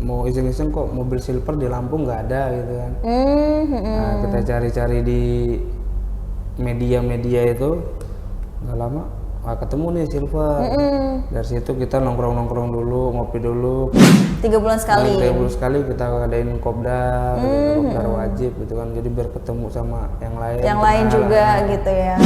mau iseng-iseng kok mobil silver di Lampung nggak ada gitu kan. Nah, kita cari-cari di media-media itu, nggak lama ketemu nih silver. Dari situ kita nongkrong-nongkrong dulu, ngopi dulu. 3 bulan sekali. 3 bulan sekali kita ngadain kopdar, gitu, kopdar wajib gitu kan. Jadi biar ketemu sama yang lain. Yang lain juga gitu ya.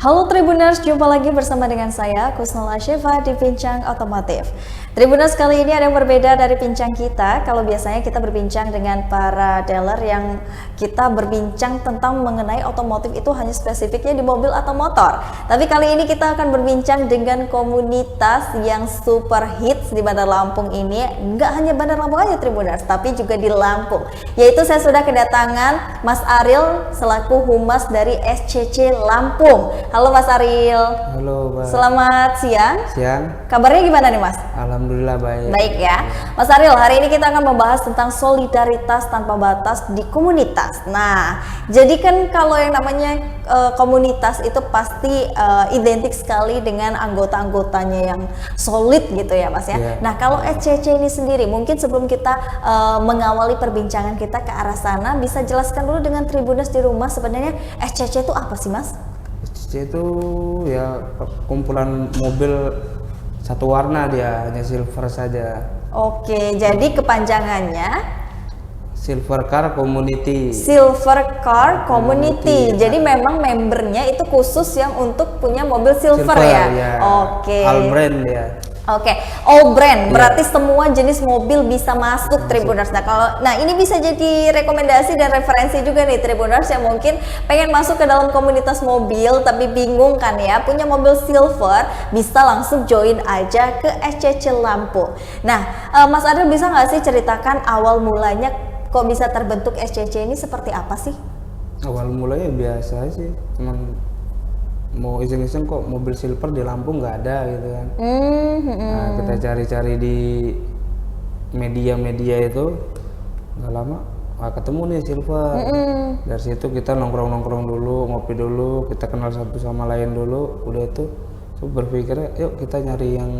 Halo Tribuners, jumpa lagi bersama dengan saya Kusnala Syifa di Bincang Otomotif. Tribuners, kali ini ada yang berbeda dari bincang kita. Kalau biasanya kita berbincang dengan para dealer yang kita berbincang tentang mengenai otomotif itu hanya spesifiknya di mobil atau motor. Tapi kali ini kita akan berbincang dengan komunitas yang super hits di Bandar Lampung ini. Nggak hanya Bandar Lampung aja Tribuners, tapi juga di Lampung. Yaitu saya sudah kedatangan Mas Ariel selaku humas dari SCC Lampung. Halo Mas Ariel. Halo Mbak. Selamat siang. Siang. Kabarnya gimana nih Mas? Alhamdulillah baik. Baik ya. Mas Ariel, hari ini kita akan membahas tentang solidaritas tanpa batas di komunitas. Nah, jadi kan kalau yang namanya komunitas itu pasti identik sekali dengan anggota-anggotanya yang solid gitu ya Mas ya. Yeah. Nah, kalau SCC ini sendiri, mungkin sebelum kita mengawali perbincangan kita ke arah sana, bisa jelaskan dulu dengan Tribuners di rumah sebenarnya SCC itu apa sih Mas? SCC itu ya kumpulan mobil satu warna, dia hanya silver saja. Oke, jadi kepanjangannya Silver Car Community. Silver Car Community. Jadi memang membernya itu khusus yang untuk punya mobil silver ya. Ya. Oke. All brand ya. Oke, all brand, berarti semua jenis mobil bisa masuk Tribuners. Nah ini bisa jadi rekomendasi dan referensi juga nih Tribuners yang mungkin pengen masuk ke dalam komunitas mobil tapi bingung kan ya, punya mobil silver, bisa langsung join aja ke SCC Lampung. Nah, Mas Adel bisa nggak sih ceritakan awal mulanya kok bisa terbentuk SCC ini seperti apa sih? Awal mulanya biasa sih, cuman mau iseng-iseng kok mobil silver di Lampung nggak ada gitu kan. Nah, kita cari-cari di media-media itu, nggak lama ketemu nih silver. Dari situ kita nongkrong-nongkrong dulu, ngopi dulu, kita kenal satu sama lain dulu. Udah itu berpikirnya yuk kita nyari yang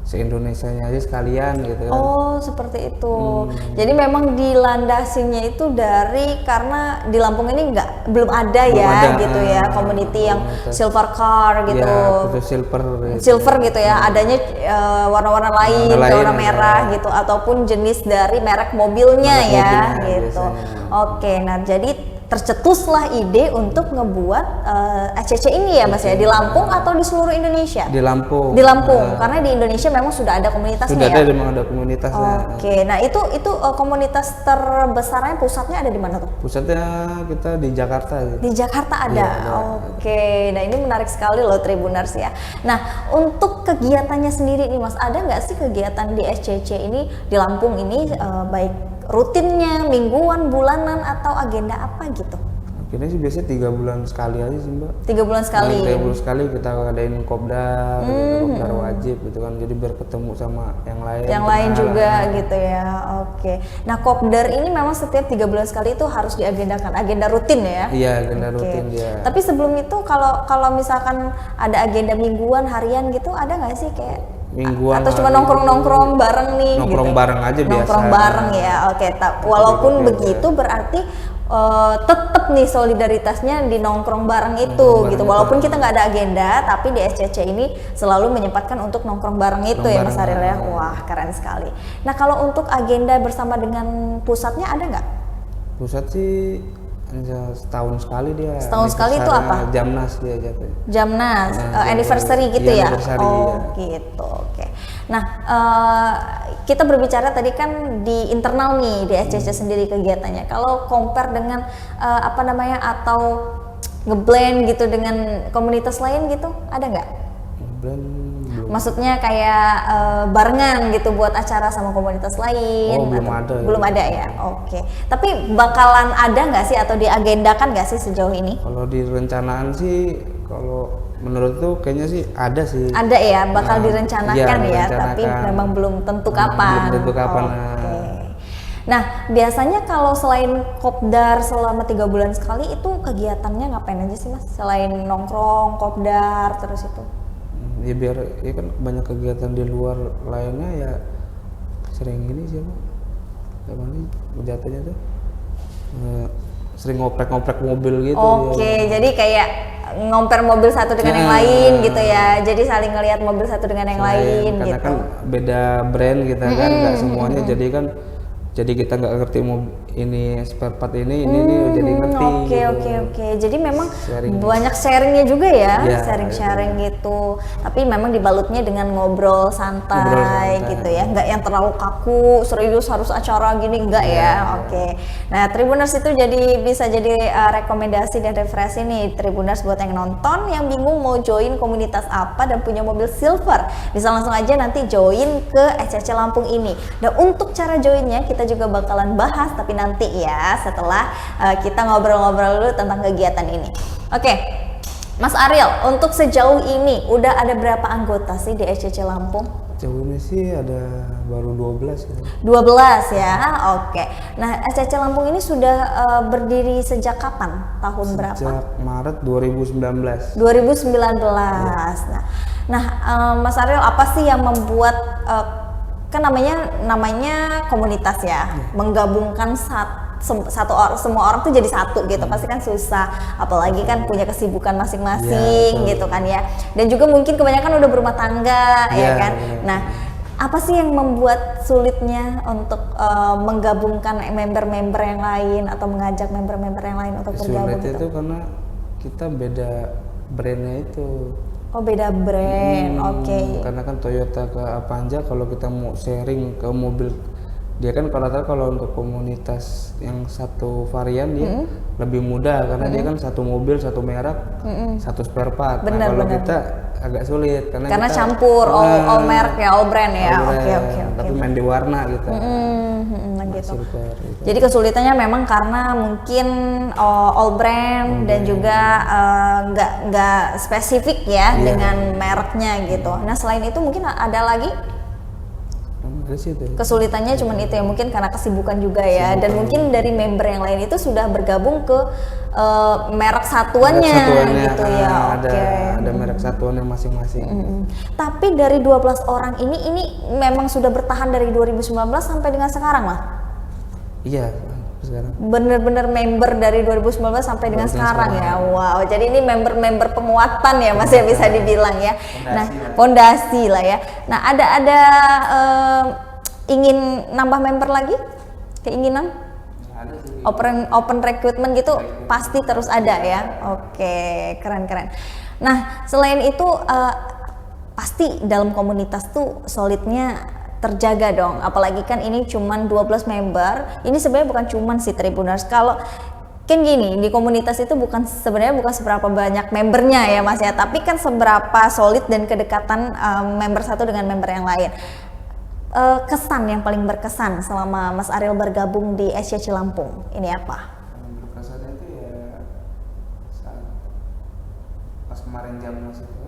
se-Indonesianya aja sekalian gitu kan. Oh, seperti itu. Jadi memang dilandasinya itu dari karena di Lampung ini belum ada gitu ya, community yang silver car gitu. Ya, itu silver. Silver gitu ya, adanya warna-warna lain, warna merah gitu ataupun jenis dari merek mobilnya gitu. Biasanya. Oke, nah jadi tercetuslah ide untuk ngebuat SCC ini ya Mas ya, di Lampung atau di seluruh Indonesia? Di Lampung. Di Lampung, karena di Indonesia memang sudah ada komunitasnya sudah ya? memang ada komunitasnya. Oke, nah itu komunitas terbesarnya pusatnya ada di mana tuh? Pusatnya kita di Jakarta. Di Jakarta ada? Ya, ada. Oke, nah ini menarik sekali loh Tribuners ya. Nah untuk kegiatannya sendiri nih Mas, ada nggak sih kegiatan di SCC ini di Lampung ini baik rutinnya, mingguan, bulanan, atau agenda apa gitu? Akhirnya sih biasanya 3 bulan sekali aja sih Mbak. 3 bulan sekali? 3 bulan sekali kita ngadain kopdar, kopdar wajib gitu kan. Jadi biar ketemu sama yang lain. Yang lain juga gitu ya, oke. Nah kopdar ini memang setiap 3 bulan sekali itu harus diagendakan, agenda rutin ya? Iya, agenda rutin dia. Tapi sebelum itu kalau misalkan ada agenda mingguan, harian gitu, ada nggak sih kayak mingguan atau cuma nongkrong-nongkrong bareng nih nongkrong gitu? Bareng aja biasa. Nongkrong bareng ya, oke. Walaupun begitu berarti tetap nih solidaritasnya di nongkrong bareng itu gitu. Walaupun kita nggak ada agenda, tapi di SCC ini selalu menyempatkan untuk nongkrong bareng itu ya Mas Ariel ya. Wah keren sekali. Nah kalau untuk agenda bersama dengan pusatnya ada nggak? Pusat sih setahun sekali dia. Setahun sekali itu apa? Jamnas dia jatuh. Jamnas, anniversary gitu ya? Anniversary, oh gitu, oke. Nah, kita berbicara tadi kan di internal nih di SCC sendiri kegiatannya. Kalau compare dengan apa namanya atau ngeblend gitu dengan komunitas lain gitu, ada nggak? Ngeblend belum. Maksudnya kayak barengan gitu buat acara sama komunitas lain? Oh, belum atau ada. Belum ada ya. Oke. Tapi bakalan ada nggak sih atau diagendakan nggak sih sejauh ini? Kalau di rencanaan sih, kalau menurut tuh kayaknya sih ada sih. Ada ya, bakal Nah, direncanakan iya, ya, direncanakan. tapi memang belum tentu Belum kapan. tentu kapan, Oke. Nah, biasanya kalau selain kopdar selama 3 bulan sekali itu kegiatannya ngapain aja sih Mas? Selain nongkrong, kopdar, terus itu? Ya biar ya kan banyak kegiatan di luar lainnya ya sering gini sih Pak. Gimana sih jatuhnya tuh? Sering ngoprek-ngoprek mobil gitu. Oke, jadi kayak ngomper mobil satu dengan yang Nah. lain gitu ya. Jadi saling ngelihat mobil satu dengan yang lain Karena gitu. kan beda brand kita kan nggak semuanya jadi kan jadi kita nggak ngerti ini spare part ini nih jadi ngerti Oke, gitu. oke. Jadi memang Sharing. banyak sharingnya juga ya, Iya, sharing-sharing gitu. Tapi memang dibalutnya dengan ngobrol santai, Ngobrol santai. gitu ya, nggak yang terlalu kaku, serius harus acara gini enggak ya. Oke. Nah, Tribuners itu bisa jadi rekomendasi dan referensi nih Tribuners buat yang nonton yang bingung mau join komunitas apa dan punya mobil silver. Bisa langsung aja nanti join ke SCC Lampung ini. Dan untuk cara joinnya kita juga bakalan bahas tapi nanti ya setelah kita ngobrol-ngobrol dulu tentang kegiatan ini. Oke, Mas Ariel, untuk sejauh ini udah ada berapa anggota sih di SCC Lampung? Jauhnya sih ada baru 12 ya. 12 ya, oke. Nah, SCC Lampung ini sudah berdiri sejak kapan? Tahun berapa? Sejak Maret 2019. 2019. Nah, Mas Ariel, apa sih yang membuat kan namanya komunitas ya, menggabungkan semua orang tuh jadi satu gitu, pasti kan susah, apalagi kan punya kesibukan masing-masing gitu kan ya, dan juga mungkin kebanyakan udah berumah tangga ya kan. Nah, apa sih yang membuat sulitnya untuk menggabungkan member-member yang lain atau mengajak member-member yang lain untuk bergabung? Sulit itu karena kita beda brandnya itu. Oh, beda brand, oke. Karena kan Toyota ke Avanza kalau kita mau sharing ke mobil dia kan kalau untuk komunitas yang satu varian dia lebih mudah karena dia kan satu mobil satu merek satu spare part. Kalau kita agak sulit karena kita, campur all merek ya, all brand ya. Oke. Tapi main di warna gitu. Gitu. Silver, gitu. Jadi kesulitannya memang karena mungkin all brand dan juga nggak spesifik ya dengan mereknya gitu. Nah, selain itu mungkin ada lagi kesulitannya cuman itu ya, mungkin karena kesibukan juga ya, dan mungkin dari member yang lain itu sudah bergabung ke merek satuannya gitu ya. Ada merek satuannya masing-masing. Tapi dari 12 orang ini memang sudah bertahan dari 2019 sampai dengan sekarang lah. Iya, sekarang. Bener-bener member dari 2019 sampai dengan sekarang ya. Wow, jadi ini member-member penguatan ya Mas ya, bisa dibilang ya. Fondasi lah ya. Nah, ada ingin nambah member lagi? Keinginan? Ada sih. Open recruitment gitu pasti terus ada ya. Oke, keren. Nah, selain itu pasti dalam komunitas tuh solidnya terjaga dong, apalagi kan ini cuman 12 member. Ini sebenarnya bukan cuman si Tribuners, kalau kan gini, di komunitas itu sebenarnya bukan seberapa banyak membernya ya Mas ya, tapi kan seberapa solid dan kedekatan member satu dengan member yang lain. Kesan yang paling berkesan selama Mas Ariel bergabung di SCC Lampung ini apa? Yang berkesannya itu ya saat pas kemarin Jamnas itu.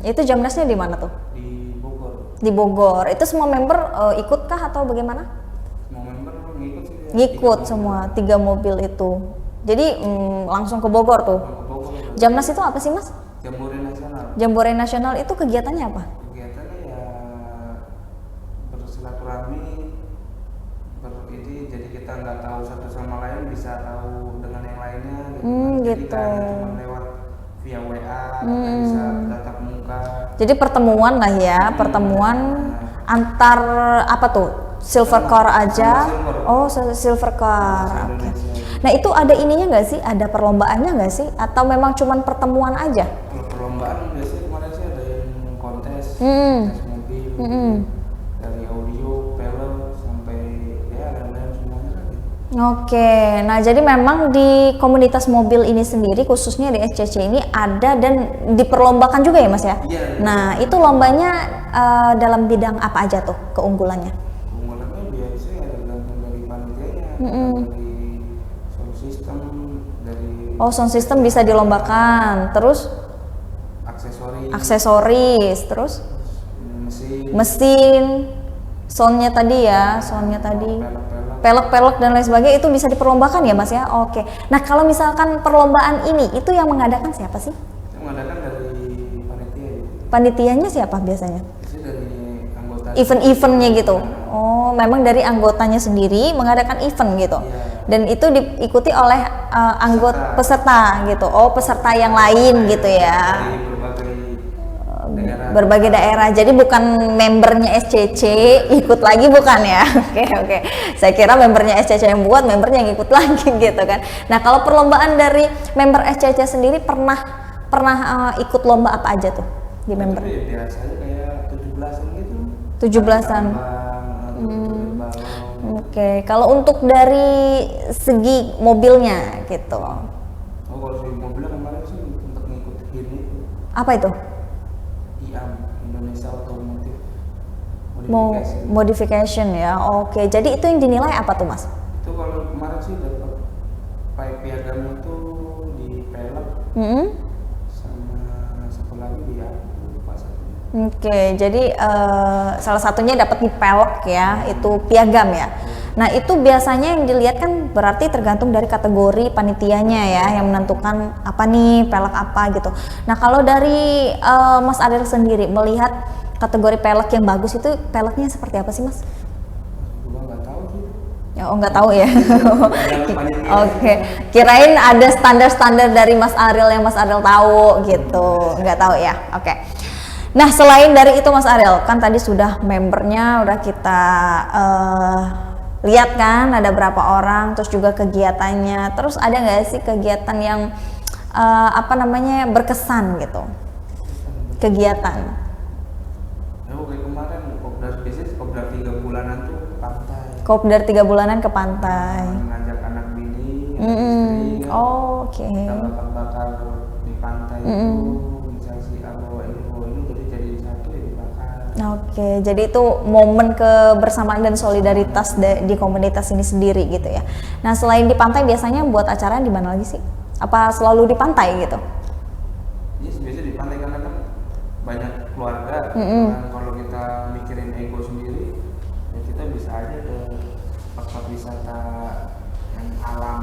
Itu Jamnasnya di mana tuh? Di Bogor. Di Bogor. Itu semua member ikutkah atau bagaimana? Semua member ngikut sih. Ngikut semua 3 mobil itu. Jadi langsung ke Bogor tuh. Ke Bogor. Jamnas itu apa sih Mas? Jambore Nasional. Jambore Nasional itu kegiatannya apa? Kegiatannya ya bersilaturahmi, jadi kita nggak tahu satu sama lain bisa tahu dengan yang lainnya gitu. Jadi Gitu. kan cuma lewat via WA, kita bisa tatap muka. Jadi pertemuan lah ya, pertemuan antar apa tuh? Silver car aja. Oh, silver car. Oke. Nah, itu ada ininya nggak sih? Ada perlombaannya nggak sih? Atau memang cuman pertemuan aja? Kalau perlombaan biasanya kemarin sih ada yang kontes mobil. dari audio, film sampai ya lain-lain semuanya lah gitu. Oke, nah jadi memang di komunitas mobil ini sendiri khususnya di SCC ini ada dan diperlombakan juga ya Mas ya? Iya. Nah itu lombanya dalam bidang apa aja tuh keunggulannya? Keunggulannya biasanya tergantung dari panitianya, dari sound system, dari Oh sound system bisa dilombakan, terus aksesoris, terus mesin, soundnya tadi ya, pelek-pelek dan lain sebagainya itu bisa diperlombakan ya Mas ya? Oke. Nah kalau misalkan perlombaan ini itu yang mengadakan siapa sih? Yang mengadakan dari panitia. Panitianya siapa biasanya? Biasanya dari anggota. Event-eventnya gitu. Oh, memang dari anggotanya sendiri mengadakan event gitu. Iya. Dan itu diikuti oleh anggota peserta gitu. Oh, peserta yang lain gitu ya. Dari Berbagai daerah. Jadi bukan membernya SCC ikut lagi bukan ya? Oke. Saya kira membernya SCC yang buat, membernya yang ikut lagi gitu kan. Nah, kalau perlombaan dari member SCC sendiri pernah ikut lomba apa aja tuh di member? Biasanya kayak 17-an gitu. 17-an. Oke, kalau untuk dari segi mobilnya gitu. Oh, kalau segi mobilnya kemarin sih untuk ngikutin itu. Apa itu? IAM, Indonesia Automotive Modification ya. Oke, jadi itu yang dinilai apa tuh Mas? Itu kalau kemarin sih dapat piagamnya tuh di pelek. Sama satu lagi di lupa satunya. Oke, jadi salah satunya dapat di pelek ya, itu piagam ya. Nah itu biasanya yang dilihat kan berarti tergantung dari kategori panitianya ya, yang menentukan apa nih pelek apa gitu. Nah kalau dari Mas Adel sendiri melihat kategori pelek yang bagus itu peleknya seperti apa sih Mas? Gua nggak tahu sih. Oh nggak tahu ya. Oke, kirain ada standar-standar dari Mas Ariel yang Mas Ariel tahu gitu, nggak tahu ya. Oke. Nah selain dari itu Mas Ariel, kan tadi sudah membernya udah kita lihat kan ada berapa orang, terus juga kegiatannya, terus ada nggak sih kegiatan yang berkesan gitu? Kegiatan. Ya kayak kemarin kopdar 3 bulanan tuh ke pantai. Kopdar 3 bulanan ke pantai. Mengajak anak bini, istri. Oke. Kita bakar-bakar di pantai itu. Oke, jadi itu momen kebersamaan dan solidaritas di komunitas ini sendiri gitu ya. Nah, selain di pantai biasanya buat acara di mana lagi sih? Apa selalu di pantai gitu? Yes, biasanya di pantai karena kan banyak keluarga. Dan kalau kita mikirin ego sendiri, ya kita bisa aja ke tempat wisata yang alam.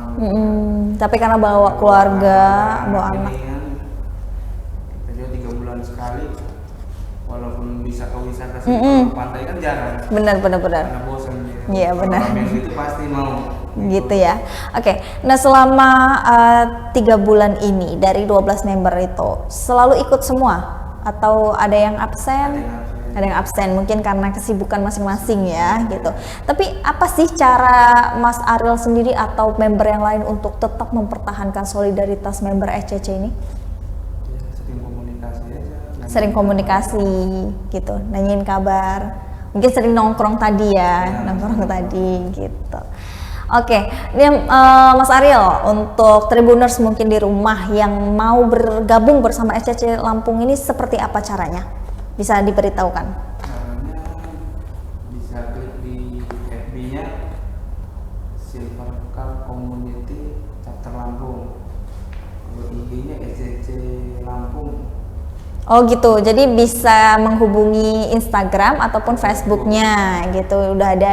Tapi karena bawa keluarga, bawa anak. Kita juga 3 bulan sekali. Walaupun bisa ke wisata ke pantai kan jarang. Benar. Karena bosan gitu. Iya benar. Kalau itu pasti mau. Gitu ya. Oke. Nah selama 3 bulan ini dari 12 member itu selalu ikut semua atau ada yang absen? Ada yang absen mungkin karena kesibukan masing-masing ya gitu. Tapi apa sih cara Mas Ariel sendiri atau member yang lain untuk tetap mempertahankan solidaritas member SCC ini? Sering komunikasi gitu, nanyain kabar, mungkin sering nongkrong tadi gitu. Oke, ini Mas Ariel untuk Tribuners mungkin di rumah yang mau bergabung bersama SCC Lampung ini seperti apa caranya? Bisa diberitahukan? Caranya bisa klik di FB-nya Silver Car Community Chapter Lampung, kalau IG-nya SCC Lampung. Oh gitu, jadi bisa menghubungi Instagram ataupun Facebooknya gitu, udah ada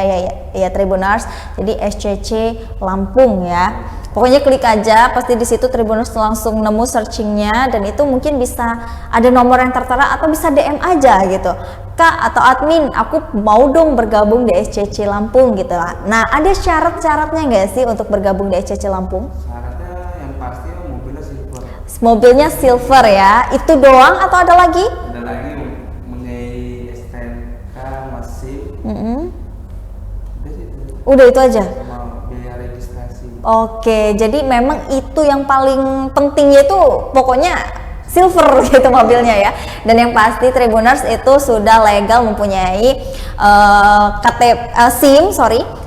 ya Tribuners, jadi SCC Lampung ya. Pokoknya klik aja, pasti di situ Tribuners langsung nemu searchingnya dan itu mungkin bisa ada nomor yang tertera atau bisa DM aja gitu. Kak atau admin, aku mau dong bergabung di SCC Lampung gitu lah. Nah ada syarat-syaratnya nggak sih untuk bergabung di SCC Lampung? Syaratnya yang pasti mobilnya silver. Mobilnya silver ya, itu doang atau ada lagi? Ada lagi mempunyai STNK masih. Udah itu aja. Sama biaya registrasi. Oke, jadi memang itu yang paling pentingnya itu pokoknya silver gitu mobilnya ya. Dan yang pasti Tribuners itu sudah legal mempunyai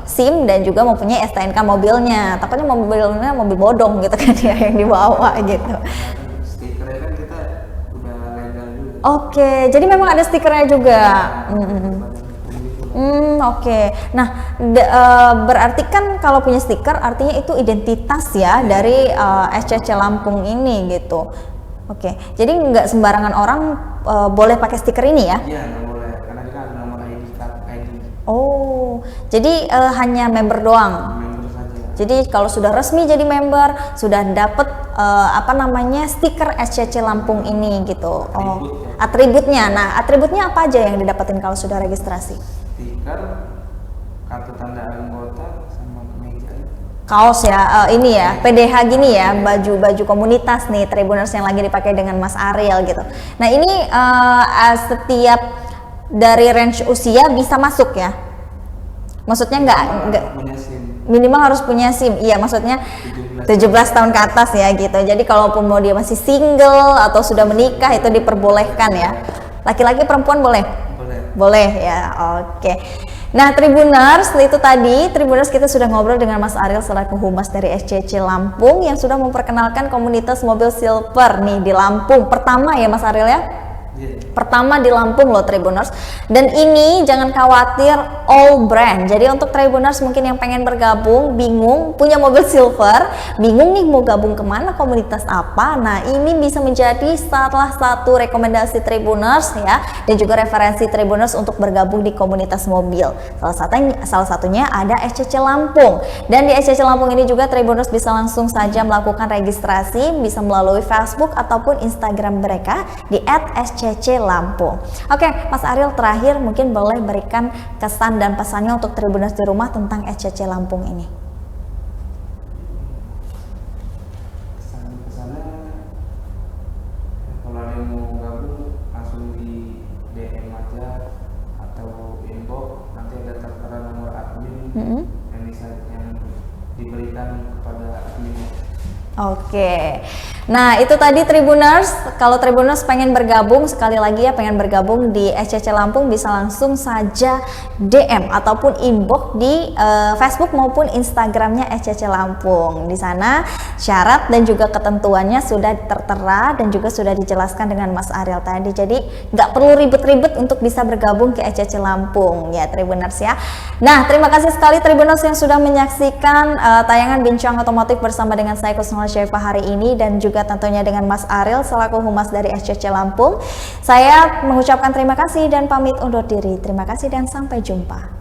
SIM dan juga mempunyai STNK mobilnya. Takutnya mobilnya mobil bodong gitu kan ya yang dibawa gitu. Stikernya kan kita udah legal juga. Oke, jadi memang ada stikernya juga. Oke. Nah, berarti kan kalau punya stiker artinya itu identitas ya dari SCC Lampung ini gitu. Oke, jadi nggak sembarangan orang boleh pakai stiker ini ya? Iya, nggak boleh, karena kita ada nomor ID card ID. Oh, jadi hanya member doang. Member saja. Jadi kalau sudah resmi jadi member, sudah dapat stiker SCC Lampung ini gitu. Atributnya. Nah, atributnya apa aja yang didapatin kalau sudah registrasi? Stiker, kartu tanda anggota, sama kemeja. Kaos ya, ini ya, PDH gini ya, baju komunitas nih, Tribuners yang lagi dipakai dengan Mas Ariel gitu. Nah ini setiap dari range usia bisa masuk ya? Maksudnya nggak Punya SIM. minimal harus punya SIM, iya maksudnya 17 tahun ke atas ya gitu. Jadi kalaupun mau dia masih single atau sudah menikah itu diperbolehkan ya. Laki-laki perempuan boleh? Boleh ya, oke. Nah Tribuners, itu tadi Tribuners kita sudah ngobrol dengan Mas Ariel selaku Humas dari SCC Lampung yang sudah memperkenalkan komunitas mobil silver nih di Lampung. Pertama ya Mas Ariel ya? Pertama di Lampung loh Tribuners. Dan ini jangan khawatir, all brand. Jadi untuk Tribuners mungkin yang pengen bergabung, bingung, punya mobil silver, bingung nih mau gabung kemana, komunitas apa. Nah ini bisa menjadi salah satu rekomendasi Tribuners ya, dan juga referensi Tribuners untuk bergabung di komunitas mobil. Salah satunya ada SCC Lampung. Dan di SCC Lampung ini juga Tribuners bisa langsung saja melakukan registrasi, bisa melalui Facebook ataupun Instagram mereka di @SCC Lampung. Oke, Mas Ariel terakhir mungkin boleh berikan kesan dan pesannya untuk Tribuners di rumah tentang SCC Lampung ini. Kesannya kalau ada yang mau gabung langsung di DM aja atau inbox, nanti ada tertera nomor admin yang diberikan kepada admin. Oke. Nah, itu tadi Tribuners. Kalau Tribuners pengen bergabung, sekali lagi ya, pengen bergabung di SCC Lampung, bisa langsung saja DM ataupun inbox di Facebook maupun Instagramnya SCC Lampung. Di sana syarat dan juga ketentuannya sudah tertera dan juga sudah dijelaskan dengan Mas Ariel tadi. Jadi nggak perlu ribet-ribet untuk bisa bergabung ke SCC Lampung ya Tribuners ya. Nah, terima kasih sekali Tribuners yang sudah menyaksikan tayangan Bincang Otomotif bersama dengan saya Kusnul Syefah hari ini, dan juga tentunya dengan Mas Ariel selaku Humas dari SCC Lampung. Saya mengucapkan terima kasih dan pamit undur diri. Terima kasih dan sampai jumpa.